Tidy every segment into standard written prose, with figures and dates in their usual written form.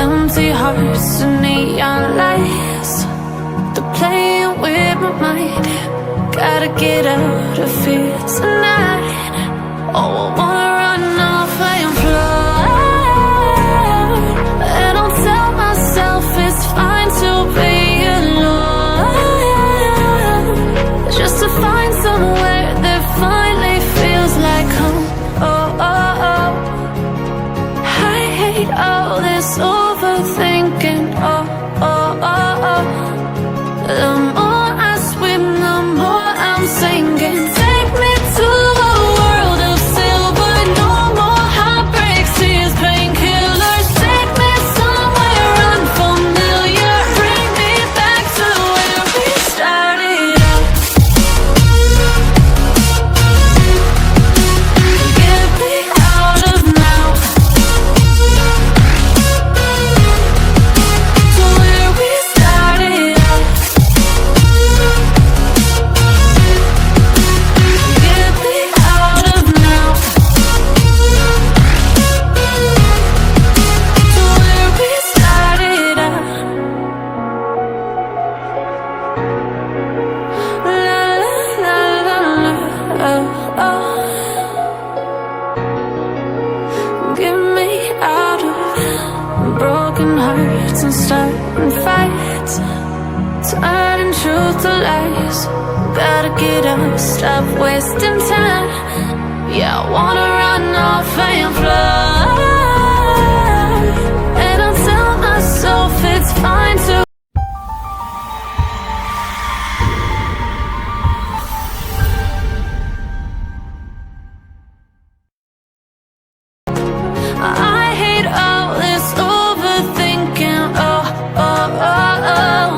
Empty hearts and neon lights, they're playing with my mind. Gotta get out of here tonight. Oh, I wanna run off and fly, and I'll tell myself it's fine to be alone, just to find somewhere that finally feels like home. Oh, oh, oh. I hate all this overthinking. Oh, oh, oh, oh. The more I swim, the more I'm sinking. Take me to a world of silver, no more heartbreaks, tears, painkillers. Take me somewhere unfamiliar, bring me back to where we started out. Get me out of now, to where we started out. Get me out of now, to where we started out. La la la la, oh, oh. Get me out of broken hearts and starting fights, turning truth to lies. Gotta get up, stop wasting time. Yeah, I wanna run off and fly, and I'll tell myself it's fine to. I hate all this overthinking. Oh, oh, oh, oh.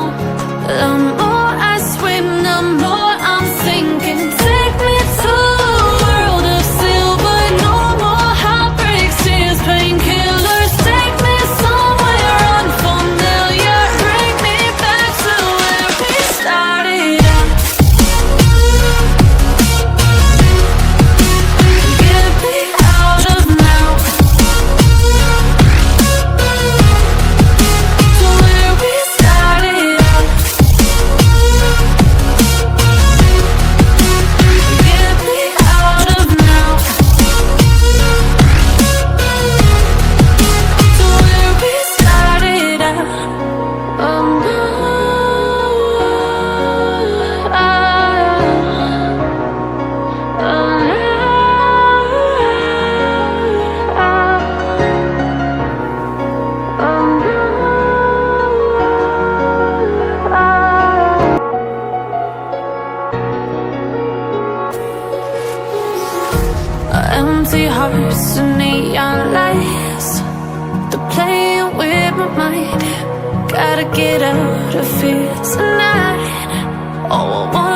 The more I swim, the more I'm sinking. Take me to a world of silver, no more heartbreaks, tears, painkillers. Take me somewhere unfamiliar, bring me back to where we started out. Get me out of now, to where we started out. Get me out of now, to where we started out. Oh no, empty hearts and neon lights, they're playing with my mind. Gotta get out of here tonight. Oh, I want